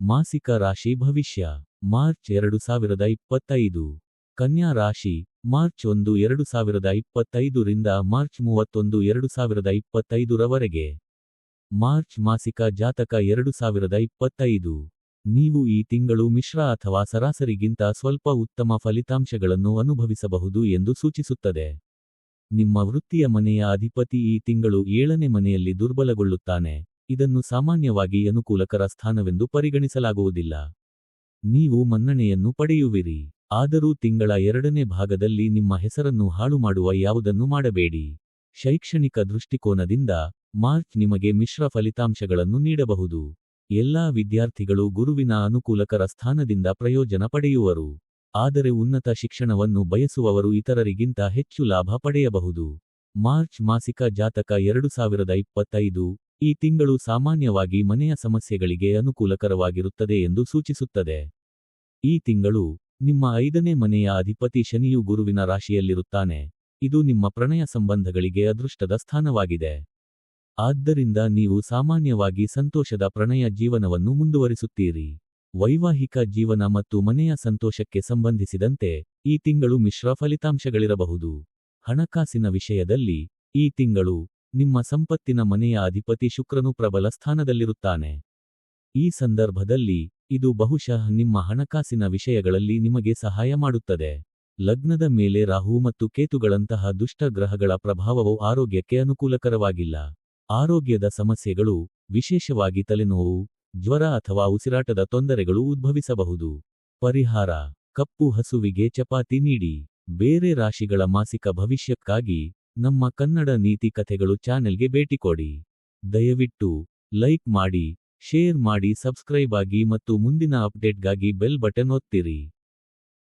ಮಾಸಿಕ ರಾಶಿ ಭವಿಷ್ಯ ಮಾರ್ಚ್ 2025. ಕನ್ಯಾ ರಾಶಿ ಮಾರ್ಚ್ 1, 2025 ರಿಂದ ಮಾರ್ಚ್ 31, 2025 ರವರೆಗೆ. ಮಾರ್ಚ್ ಮಾಸಿಕ ಜಾತಕ 2025. ನೀವು ಈ ತಿಂಗಳು ಮಿಶ್ರ ಅಥವಾ ಸರಾಸರಿಗಿಂತ ಸ್ವಲ್ಪ ಉತ್ತಮ ಫಲಿತಾಂಶಗಳನ್ನು ಅನುಭವಿಸಬಹುದು ಎಂದು ಸೂಚಿಸುತ್ತದೆ. ನಿಮ್ಮ ವೃತ್ತಿಯ ಮನೆಯ ಅಧಿಪತಿ ಈ ತಿಂಗಳು 7ನೇ ಮನೆಯಲ್ಲಿ ದುರ್ಬಲಗೊಳ್ಳುತ್ತಾನೆ. ಇದನ್ನು ಸಾಮಾನ್ಯವಾಗಿ ಅನುಕೂಲಕರ ಸ್ಥಾನವೆಂದು ಪರಿಗಣಿಸಲಾಗುವುದಿಲ್ಲ. ನೀವು ಮನ್ನಣೆಯನ್ನು ಪಡೆಯುವಿರಿ. ಆದರೂ ತಿಂಗಳ 2ನೇ ಭಾಗದಲ್ಲಿ ನಿಮ್ಮ ಹೆಸರನ್ನು ಹಾಳುಮಾಡುವ ಯಾವುದನ್ನು ಮಾಡಬೇಡಿ. ಶೈಕ್ಷಣಿಕ ದೃಷ್ಟಿಕೋನದಿಂದ ಮಾರ್ಚ್ ನಿಮಗೆ ಮಿಶ್ರ ಫಲಿತಾಂಶಗಳನ್ನು ನೀಡಬಹುದು. ಎಲ್ಲಾ ವಿದ್ಯಾರ್ಥಿಗಳು ಗುರುವಿನ ಅನುಕೂಲಕರ ಸ್ಥಾನದಿಂದ ಪ್ರಯೋಜನ ಪಡೆಯುವರು. ಆದರೆ ಉನ್ನತ ಶಿಕ್ಷಣವನ್ನು ಬಯಸುವವರು ಇತರರಿಗಿಂತ ಹೆಚ್ಚು ಲಾಭ ಪಡೆಯಬಹುದು. ಮಾರ್ಚ್ ಮಾಸಿಕ ಜಾತಕ 2025. ಈ ತಿಂಗಳು ಸಾಮಾನ್ಯವಾಗಿ ಮನೆಯ ಸಮಸ್ಯೆಗಳಿಗೆ ಅನುಕೂಲಕರವಾಗಿರುತ್ತದೆ ಎಂದು ಸೂಚಿಸುತ್ತದೆ. ಈ ತಿಂಗಳು ನಿಮ್ಮ 5ನೇ ಮನೆಯ ಅಧಿಪತಿ ಶನಿಯು ಗುರುವಿನ ರಾಶಿಯಲ್ಲಿರುತ್ತಾನೆ. ಇದು ನಿಮ್ಮ ಪ್ರಣಯ ಸಂಬಂಧಗಳಿಗೆ ಅದೃಷ್ಟದ ಸ್ಥಾನವಾಗಿದೆ. ಆದ್ದರಿಂದ ನೀವು ಸಾಮಾನ್ಯವಾಗಿ ಸಂತೋಷದ ಪ್ರಣಯ ಜೀವನವನ್ನು ಮುಂದುವರಿಸುತ್ತೀರಿ. ವೈವಾಹಿಕ ಜೀವನ ಮತ್ತು ಮನೆಯ ಸಂತೋಷಕ್ಕೆ ಸಂಬಂಧಿಸಿದಂತೆ ಈ ತಿಂಗಳು ಮಿಶ್ರ ಫಲಿತಾಂಶಗಳಿರಬಹುದು. ಹಣಕಾಸಿನ ವಿಷಯದಲ್ಲಿ ಈ ತಿಂಗಳು ನಿಮ್ಮ ಸಂಪತ್ತಿನ ಮನೆಯ ಅಧಿಪತಿ ಶುಕ್ರನು ಪ್ರಬಲ ಸ್ಥಾನದಲ್ಲಿರುತ್ತಾನೆ. ಈ ಸಂದರ್ಭದಲ್ಲಿ ಇದು ಬಹುಶಃ ನಿಮ್ಮ ಹಣಕಾಸಿನ ವಿಷಯಗಳಲ್ಲಿ ನಿಮಗೆ ಸಹಾಯ ಮಾಡುತ್ತದೆ. ಲಗ್ನದ ಮೇಲೆ ರಾಹು ಮತ್ತು ಕೇತುಗಳಂತಹ ದುಷ್ಟ ಗ್ರಹಗಳ ಪ್ರಭಾವವು ಆರೋಗ್ಯಕ್ಕೆ ಅನುಕೂಲಕರವಾಗಿಲ್ಲ. ಆರೋಗ್ಯದ ಸಮಸ್ಯೆಗಳು, ವಿಶೇಷವಾಗಿ ತಲೆನೋವು, ಜ್ವರ ಅಥವಾ ಉಸಿರಾಟದ ತೊಂದರೆಗಳು ಉದ್ಭವಿಸಬಹುದು. ಪರಿಹಾರ: ಕಪ್ಪು ಹಸುವಿಗೆ ಚಪಾತಿ ನೀಡಿ. ಬೇರೆ ರಾಶಿಗಳ ಮಾಸಿಕ ಭವಿಷ್ಯಕ್ಕಾಗಿ ನಮ್ಮ ಕನ್ನಡ ನೀತಿ ಕಥೆಗಳು ಚಾನೆಲ್ಗೆ ಭೇಟಿ ಕೊಡಿ. ದಯವಿಟ್ಟು ಲೈಕ್ ಮಾಡಿ, ಶೇರ್ ಮಾಡಿ, ಸಬ್ಸ್ಕ್ರೈಬ್ ಆಗಿ ಮತ್ತು ಮುಂದಿನ ಅಪ್ಡೇಟ್ಗಾಗಿ ಬೆಲ್ ಬಟನ್ ಒತ್ತಿರಿ.